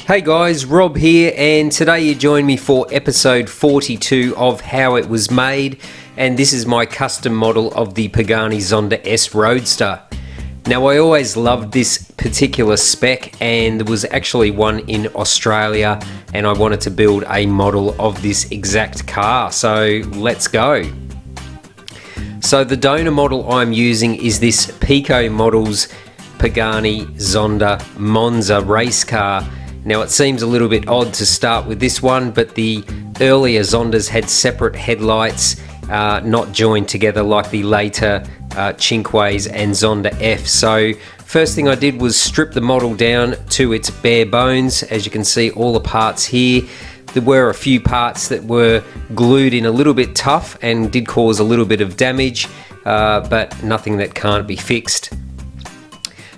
Hey guys, Rob here, and today you join me for episode 42 of How It Was Made, and this is my custom model of the Pagani Zonda S Roadster. Now, I always loved this particular spec, and there was actually one in Australia, and I wanted to build a model of this exact car, so let's go. So the donor model I'm using is this Peako Models Pagani Zonda Monza race car. Now, it seems a little bit odd to start with this one, but the earlier Zondas had separate headlights, not joined together like the later Cinques and Zonda F. So first thing I did was strip the model down to its bare bones. As you can see, all the parts here. There were a few parts that were glued in a little bit tough and did cause a little bit of damage, but nothing that can't be fixed.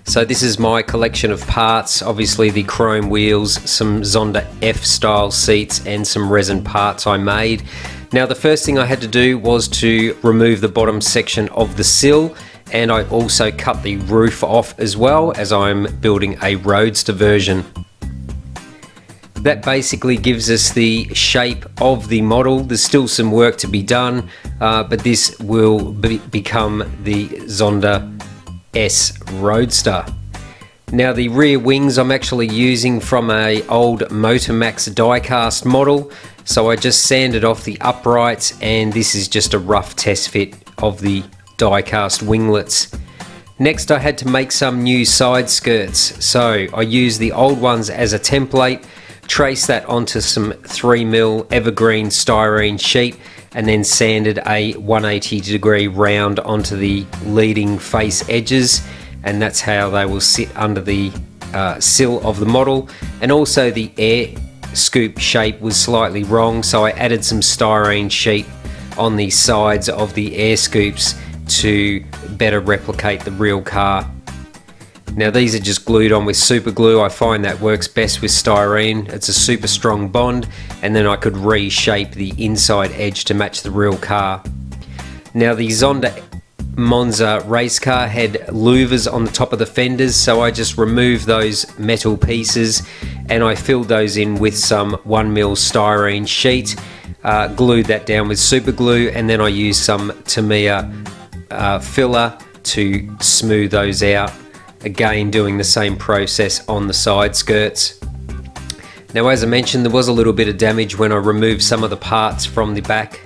So this is my collection of parts, obviously the chrome wheels, some Zonda F style seats and some resin parts I made. Now, the first thing I had to do was to remove the bottom section of the sill, and I also cut the roof off as well, as I'm building a Roadster version. That basically gives us the shape of the model. There's still some work to be done, but this will become the Zonda S Roadster. Now, the rear wings I'm actually using from a old Motormax diecast model, so I just sanded off the uprights, and this is just a rough test fit of the diecast winglets. Next, I had to make some new side skirts, so I used the old ones as a template, traced that onto some 3mm evergreen styrene sheet, and then sanded a 180-degree round onto the leading face edges, and that's how they will sit under the sill of the model. And also the air scoop shape was slightly wrong, so I added some styrene sheet on the sides of the air scoops to better replicate the real car. Now, these are just glued on with super glue. I find that works best with styrene. It's a super strong bond, and then I could reshape the inside edge to match the real car. Now, the Zonda Monza race car had louvers on the top of the fenders, so I just removed those metal pieces and I filled those in with some 1mm styrene sheet, glued that down with super glue, and then I used some Tamiya filler to smooth those out. Again, doing the same process on the side skirts. Now, as I mentioned, there was a little bit of damage when I removed some of the parts from the back,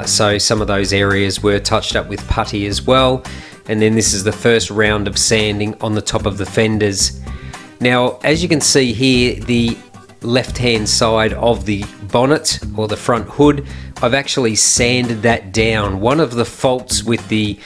so some of those areas were touched up with putty as well. And then this is the first round of sanding on the top of the fenders. Now, as you can see here, the left-hand side of the bonnet or the front hood, I've actually sanded that down. One of the faults with the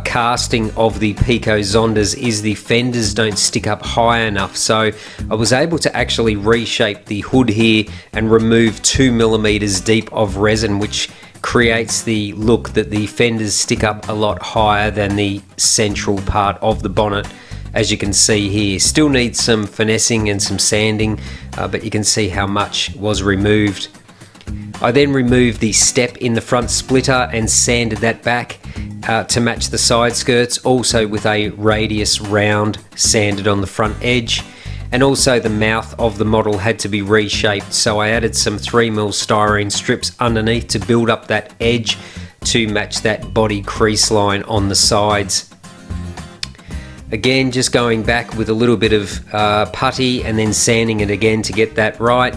casting of the Peako Zondas is the fenders don't stick up high enough, so I was able to actually reshape the hood here and remove 2mm deep of resin, which creates the look that the fenders stick up a lot higher than the central part of the bonnet. As you can see here, still needs some finessing and some sanding, but you can see how much was removed. I then removed the step in the front splitter and sanded that back to match the side skirts, also with a radius round sanded on the front edge. And also the mouth of the model had to be reshaped, so I added some 3mm styrene strips underneath to build up that edge to match that body crease line on the sides. Again, just going back with a little bit of putty and then sanding it again to get that right,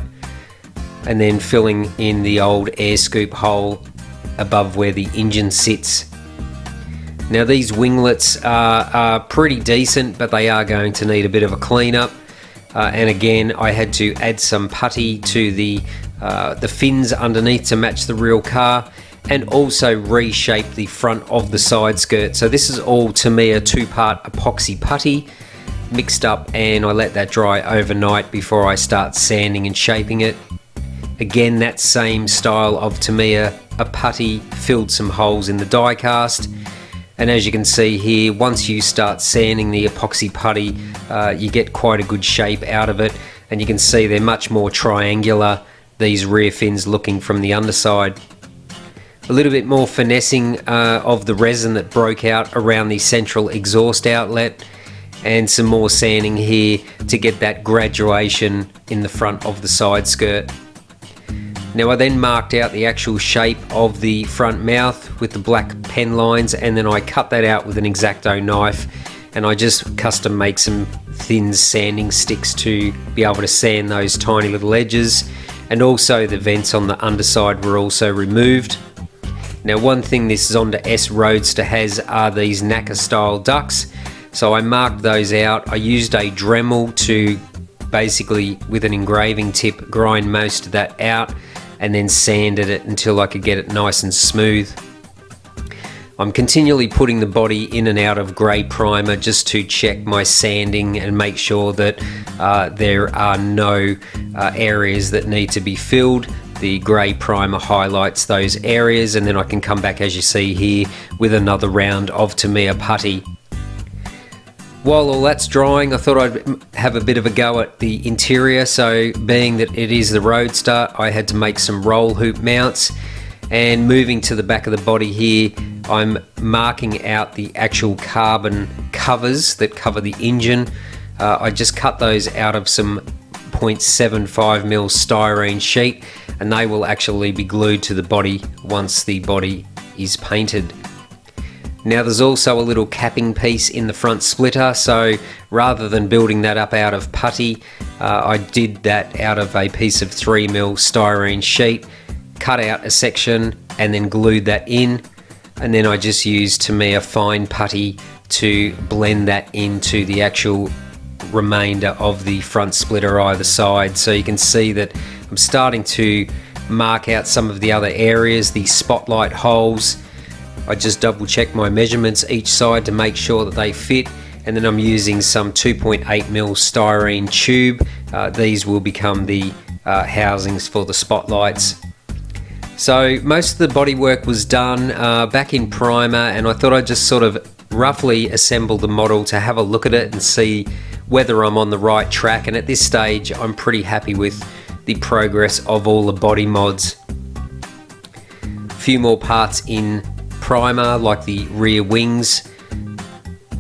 and then filling in the old air scoop hole above where the engine sits. Now, these winglets are pretty decent, but they are going to need a bit of a cleanup. And again, I had to add some putty to the fins underneath to match the real car, and also reshape the front of the side skirt. So this is all Tamiya 2-part epoxy putty mixed up, and I let that dry overnight before I start sanding and shaping it. Again, that same style of Tamiya, a putty, filled some holes in the die cast. And as you can see here, once you start sanding the epoxy putty, you get quite a good shape out of it, and you can see they're much more triangular, these rear fins looking from the underside. A little bit more finessing of the resin that broke out around the central exhaust outlet, and some more sanding here to get that graduation in the front of the side skirt. Now I then marked out the actual shape of the front mouth with the black pen lines, and then I cut that out with an X-Acto knife, and I just custom make some thin sanding sticks to be able to sand those tiny little edges, and also the vents on the underside were also removed. Now one thing this Zonda S Roadster has are these knacker style ducts, so I marked those out. I used a Dremel to basically, with an engraving tip, grind most of that out and then sanded it until I could get it nice and smooth. I'm continually putting the body in and out of grey primer just to check my sanding and make sure that there are no areas that need to be filled. The grey primer highlights those areas, and then I can come back, as you see here, with another round of Tamiya putty. While all that's drying, I thought I'd have a bit of a go at the interior. So being that it is the Roadster, I had to make some roll hoop mounts, and moving to the back of the body here, I'm marking out the actual carbon covers that cover the engine. I just cut those out of some 0.75mm styrene sheet, and they will actually be glued to the body once the body is painted. Now there's also a little capping piece in the front splitter, so rather than building that up out of putty, I did that out of a piece of 3mm styrene sheet, cut out a section and then glued that in, and then I just used Tamiya fine putty to blend that into the actual remainder of the front splitter either side. So you can see that I'm starting to mark out some of the other areas, the spotlight holes. I just double check my measurements each side to make sure that they fit, and then I'm using some 2.8mm styrene tube. These will become the housings for the spotlights. So most of the bodywork was done back in primer, and I thought I'd just sort of roughly assemble the model to have a look at it and see whether I'm on the right track. And at this stage I'm pretty happy with the progress of all the body mods. A few more parts in primer, like the rear wings,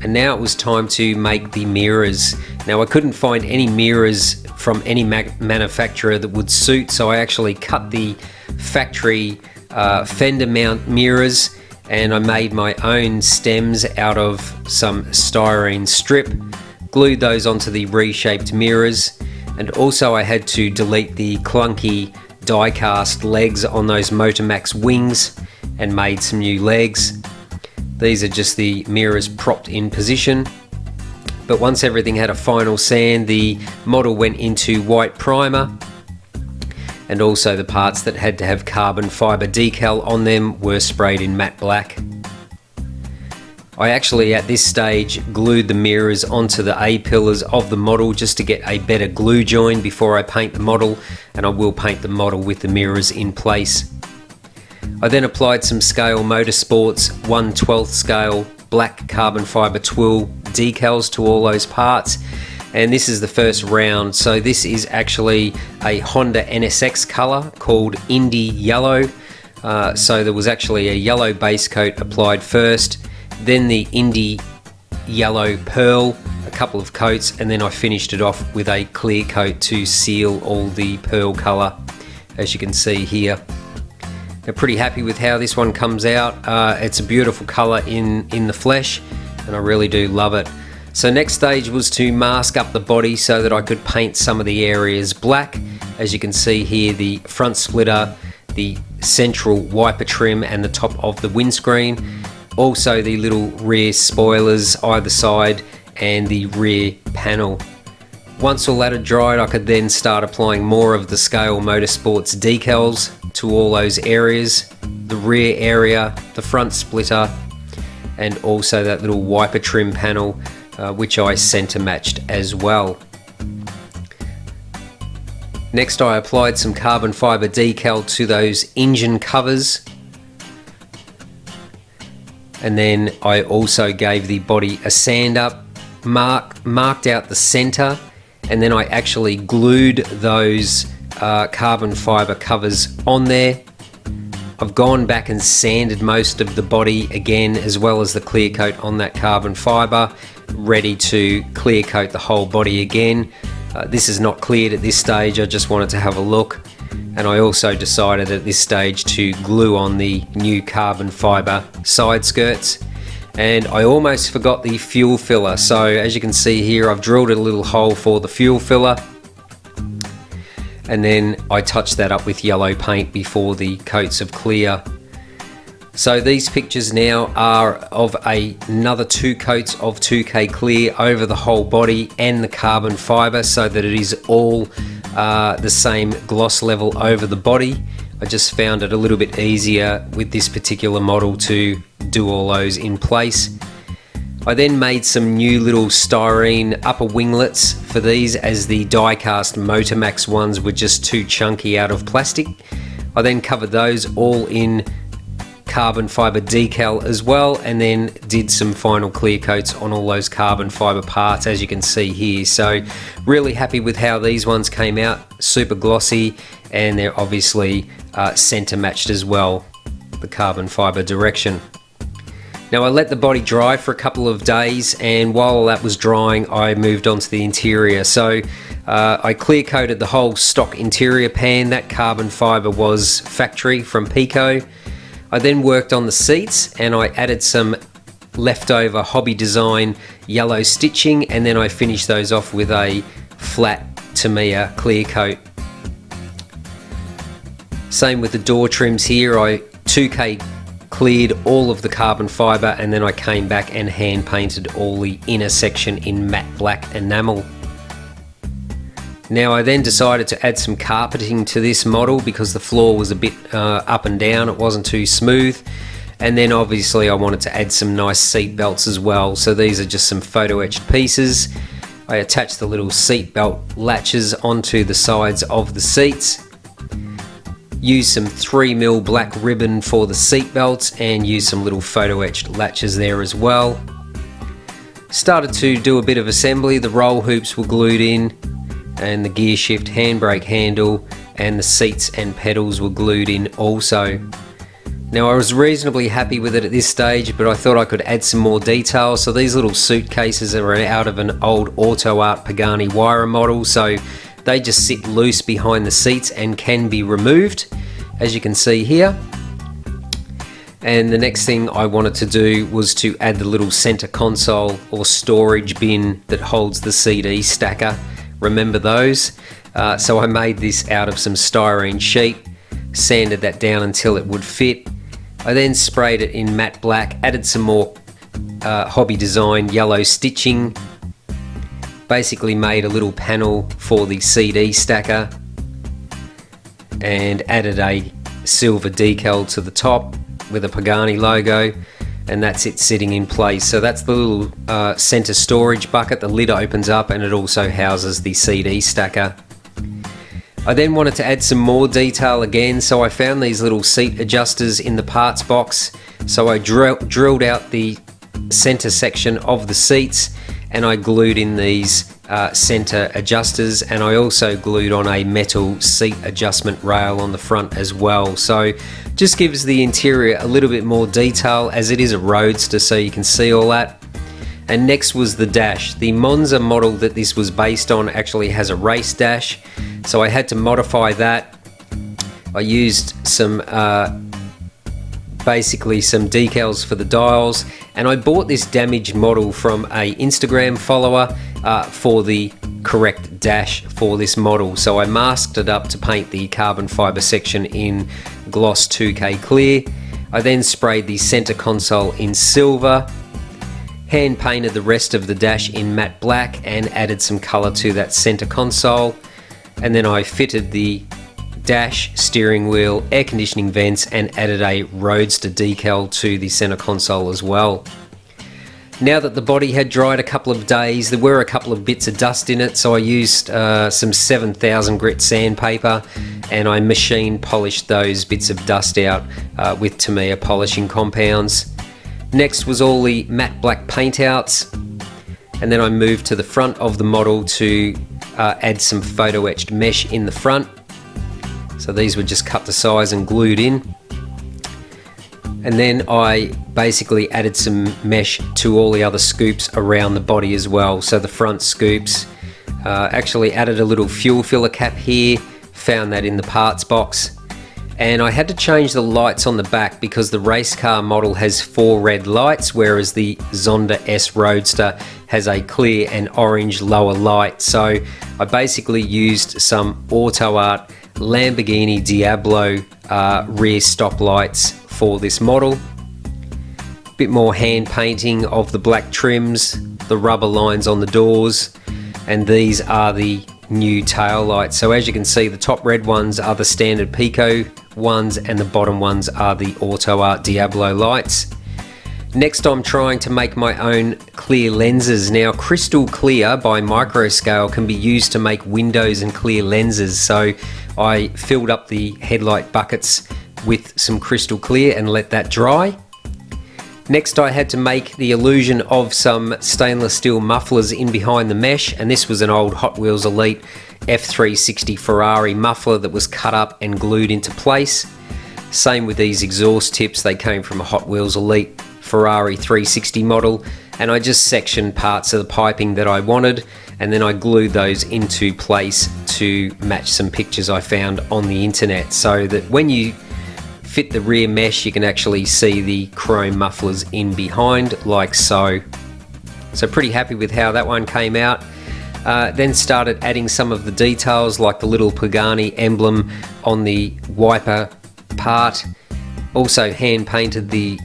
and now it was time to make the mirrors. Now I couldn't find any mirrors from any manufacturer that would suit, so I actually cut the factory fender mount mirrors, and I made my own stems out of some styrene strip, glued those onto the reshaped mirrors, and also I had to delete the clunky die cast legs on those Motormax wings and made some new legs. These are just the mirrors propped in position. But once everything had a final sand, the model went into white primer, and also the parts that had to have carbon fibre decal on them were sprayed in matte black. I actually at this stage glued the mirrors onto the A-pillars of the model just to get a better glue join before I paint the model, and I will paint the model with the mirrors in place. I then applied some Scale Motorsports 1/12 scale black carbon fibre twill decals to all those parts, and this is the first round. So this is actually a Honda NSX colour called Indy Yellow. So there was actually a yellow base coat applied first, then the Indy Yellow Pearl, a couple of coats, and then I finished it off with a clear coat to seal all the pearl colour, as you can see here. I'm pretty happy with how this one comes out. It's a beautiful colour in the flesh, and I really do love it. So next stage was to mask up the body so that I could paint some of the areas black. As you can see here, the front splitter, the central wiper trim and the top of the windscreen, also the little rear spoilers either side and the rear panel. Once all that had dried, I could then start applying more of the Scale Motorsports decals to all those areas, the rear area, the front splitter, and also that little wiper trim panel, which I centre matched as well. Next I applied some carbon fibre decal to those engine covers, and then I also gave the body a sand up, marked out the centre, and then I actually glued those carbon fibre covers on there. I've gone back and sanded most of the body again, as well as the clear coat on that carbon fibre, ready to clear coat the whole body again. This is not cleared at this stage, I just wanted to have a look. And I also decided at this stage to glue on the new carbon fibre side skirts. And I almost forgot the fuel filler. So as you can see here, I've drilled a little hole for the fuel filler. And then I touched that up with yellow paint before the coats of clear. So these pictures now are of another 2 coats of 2K clear over the whole body and the carbon fibre, so that it is all the same gloss level over the body. I just found it a little bit easier with this particular model to do all those in place. I then made some new little styrene upper winglets for these, as the die-cast Motormax ones were just too chunky out of plastic. I then covered those all in carbon fibre decal as well, and then did some final clear coats on all those carbon fibre parts, as you can see here. So really happy with how these ones came out, super glossy, and they're obviously centre matched as well, the carbon fibre direction. Now I let the body dry for a couple of days, and while that was drying I moved on to the interior. So I clear coated the whole stock interior pan. That carbon fibre was factory from Peako. I then worked on the seats, and I added some leftover hobby design yellow stitching, and then I finished those off with a flat Tamiya clear coat. Same with the door trims here. I 2K cleared all of the carbon fibre, and then I came back and hand painted all the inner section in matte black enamel. Now I then decided to add some carpeting to this model because the floor was a bit up and down, it wasn't too smooth. And then obviously I wanted to add some nice seat belts as well. So these are just some photo etched pieces. I attached the little seat belt latches onto the sides of the seats. Used some 3mm black ribbon for the seat belts, and used some little photo etched latches there as well. Started to do a bit of assembly. The roll hoops were glued in, and the gear shift handbrake handle and the seats and pedals were glued in also. Now I was reasonably happy with it at this stage, but I thought I could add some more detail. So these little suitcases are out of an old Auto Art Pagani wire model, so they just sit loose behind the seats and can be removed, as you can see here. And the next thing I wanted to do was to add the little center console or storage bin that holds the CD stacker. Remember those? So I made this out of some styrene sheet, sanded that down until it would fit. I then sprayed it in matte black, added some more hobby design yellow stitching, basically made a little panel for the CD stacker, and added a silver decal to the top with a Pagani logo, and that's it sitting in place. So that's the little center storage bucket. The lid opens up and it also houses the CD stacker. I then wanted to add some more detail again, so I found these little seat adjusters in the parts box. So I drilled out the center section of the seats, and I glued in these center adjusters, and I also glued on a metal seat adjustment rail on the front as well. So just gives the interior a little bit more detail, as it is a Roadster, so you can see all that. And next was the dash. The Monza model that this was based on actually has a race dash, so I had to modify that. I used some basically some decals for the dials, and I bought this damaged model from a Instagram follower for the correct dash for this model. So I masked it up to paint the carbon fibre section in gloss 2K clear. I then sprayed the center console in silver, hand painted the rest of the dash in matte black, and added some colour to that center console. And then I fitted the dash, steering wheel, air conditioning vents, and added a Roadster decal to the center console as well. Now that the body had dried a couple of days, there were a couple of bits of dust in it, so I used some 7000 grit sandpaper, and I machine polished those bits of dust out with Tamiya polishing compounds. Next was all the matte black paint outs, and then I moved to the front of the model to add some photo etched mesh in the front. So these were just cut to size and glued in. And then I basically added some mesh to all the other scoops around the body as well. So the front scoops, actually added a little fuel filler cap here, found that in the parts box. And I had to change the lights on the back because the race car model has 4 red lights, whereas the Zonda S Roadster has a clear and orange lower light. So I basically used some Auto Art Lamborghini Diablo rear stop lights for this model. Bit more hand painting of the black trims, the rubber lines on the doors, and these are the new tail lights. So as you can see, the top red ones are the standard Peako ones and the bottom ones are the Auto Art Diablo lights. Next, I'm trying to make my own clear lenses. Now, crystal clear by microscale can be used to make windows and clear lenses. So I filled up the headlight buckets with some crystal clear and let that dry. Next, I had to make the illusion of some stainless steel mufflers in behind the mesh, and this was an old Hot Wheels Elite F360 Ferrari muffler that was cut up and glued into place. Same with these exhaust tips, they came from a Hot Wheels Elite Ferrari 360 model, and I just sectioned parts of the piping that I wanted, and then I glued those into place to match some pictures I found on the internet, so that when you fit the rear mesh you can actually see the chrome mufflers in behind, like so. So pretty happy with how that one came out. Then started adding some of the details, like the little Pagani emblem on the wiper part. Also hand painted the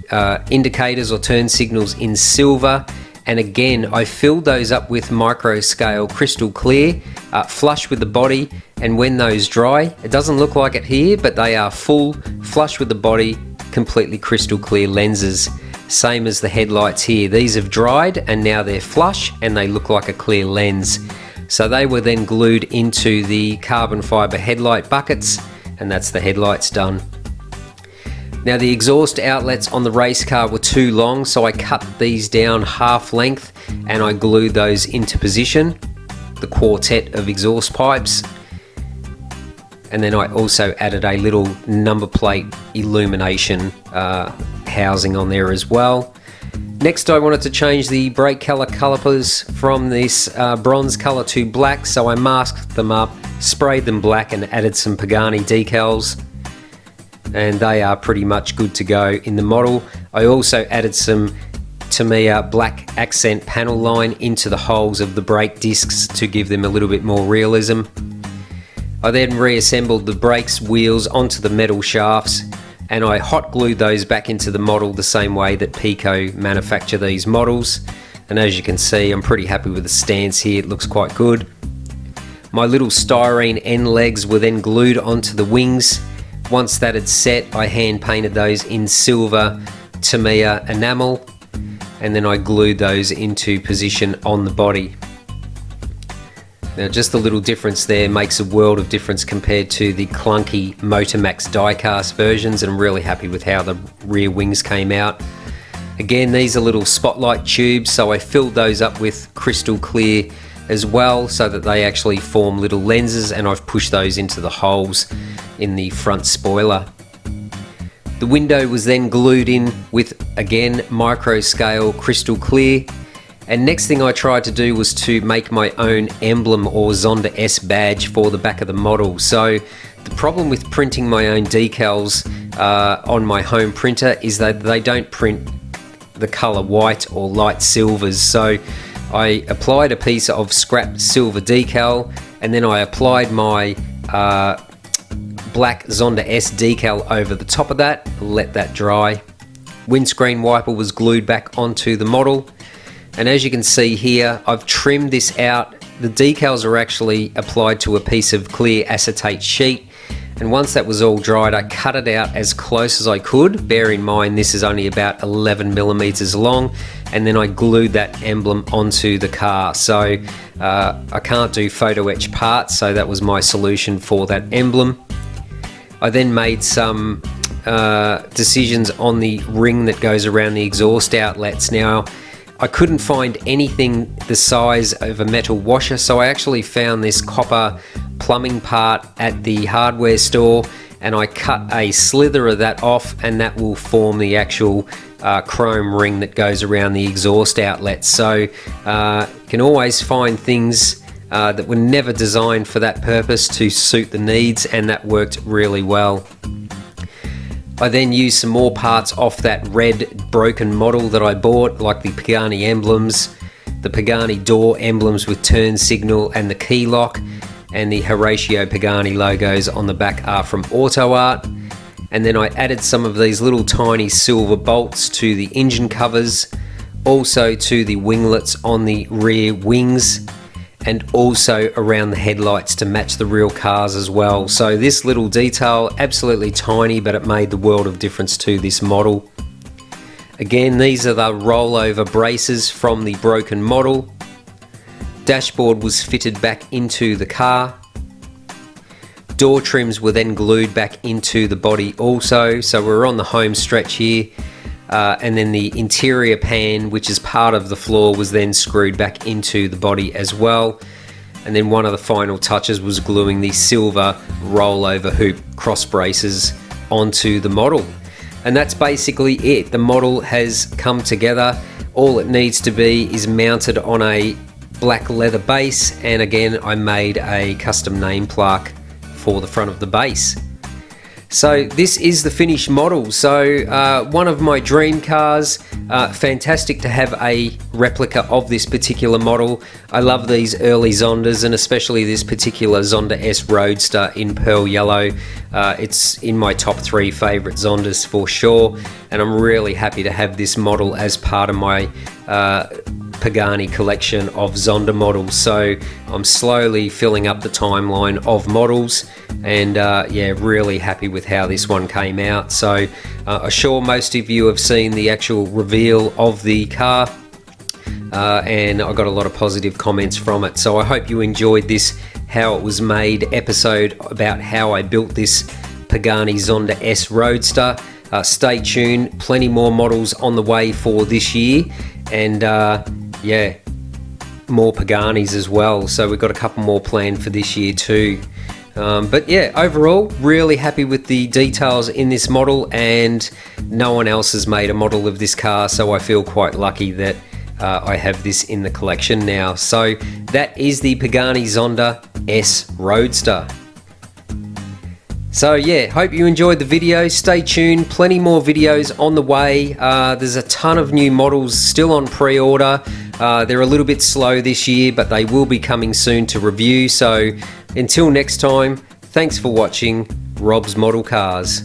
indicators or turn signals in silver, and again I filled those up with micro scale crystal clear, flush with the body, and when those dry, it doesn't look like it here, but they are full, flush with the body, completely crystal clear lenses. Same as the headlights here. These have dried and now they're flush and they look like a clear lens. So they were then glued into the carbon fiber headlight buckets, and that's the headlights done. Now the exhaust outlets on the race car were too long, so I cut these down half length and I glued those into position, the quartet of exhaust pipes. And then I also added a little number plate illumination housing on there as well. Next, I wanted to change the brake calipers from this bronze color to black, so I masked them up, sprayed them black, and added some Pagani decals, and they are pretty much good to go in the model. I also added some Tamiya black accent panel line into the holes of the brake discs to give them a little bit more realism. I then reassembled the brakes wheels onto the metal shafts, and I hot glued those back into the model the same way that Peako manufacture these models. And as you can see, I'm pretty happy with the stance here, it looks quite good. My little styrene end legs were then glued onto the wings. Once that had set, I hand painted those in silver Tamiya enamel, and then I glued those into position on the body. Now just a little difference there makes a world of difference compared to the clunky Motormax diecast versions, and I'm really happy with how the rear wings came out. Again, these are little spotlight tubes, so I filled those up with crystal clear as well so that they actually form little lenses, and I've pushed those into the holes in the front spoiler. The window was then glued in with, again, micro scale crystal clear. And next thing I tried to do was to make my own emblem or Zonda S badge for the back of the model. So the problem with printing my own decals on my home printer is that they don't print the color white or light silvers. So I applied a piece of scrap silver decal, and then I applied my black Zonda S decal over the top of that, let that dry. Windscreen wiper was glued back onto the model. And as you can see here, I've trimmed this out. The decals are actually applied to a piece of clear acetate sheet. And once that was all dried, I cut it out as close as I could. Bear in mind, this is only about 11 millimeters long. And then I glued that emblem onto the car. So I can't do photo etch parts, so that was my solution for that emblem. I then made some decisions on the ring that goes around the exhaust outlets. Now, I couldn't find anything the size of a metal washer, so I actually found this copper plumbing part at the hardware store, and I cut a slither of that off, and that will form the actual chrome ring that goes around the exhaust outlet. So you can always find things that were never designed for that purpose to suit the needs, and that worked really well. I then used some more parts off that red broken model that I bought, like the Pagani emblems, the Pagani door emblems with turn signal and the key lock, and the Horatio Pagani logos on the back are from Auto Art. And then I added some of these little tiny silver bolts to the engine covers, also to the winglets on the rear wings, and also around the headlights to match the real cars as well. So this little detail, absolutely tiny, but it made the world of difference to this model. Again, these are the rollover braces from the broken model. Dashboard was fitted back into the car. Door trims were then glued back into the body also, so we're on the home stretch here. And then the interior pan, which is part of the floor, was then screwed back into the body as well. And then one of the final touches was gluing the silver rollover hoop cross braces onto the model. And that's basically it. The model has come together. All it needs to be is mounted on a black leather base, and again I made a custom name plaque for the front of the base. So this is the finished model. So one of my dream cars. Fantastic to have a replica of this particular model. I love these early Zondas, and especially this particular Zonda S Roadster in pearl yellow. It's in my top 3 favourite Zondas for sure, and I'm really happy to have this model as part of my Pagani collection of Zonda models. So I'm slowly filling up the timeline of models, and yeah, really happy with how this one came out. So I'm sure most of you have seen the actual reveal of the car, and I got a lot of positive comments from it. So I hope you enjoyed this how it was made episode about how I built this Pagani Zonda S Roadster. Stay tuned, plenty more models on the way for this year, and yeah, more Paganis as well. So we've got a couple more planned for this year too. But yeah, overall, really happy with the details in this model, and no one else has made a model of this car, so I feel quite lucky that I have this in the collection now. So that is the Pagani Zonda S Roadster. So yeah, hope you enjoyed the video. Stay tuned, plenty more videos on the way. There's a ton of new models still on pre-order. They're a little bit slow this year, but they will be coming soon to review. So until next time, thanks for watching Rob's Model Cars.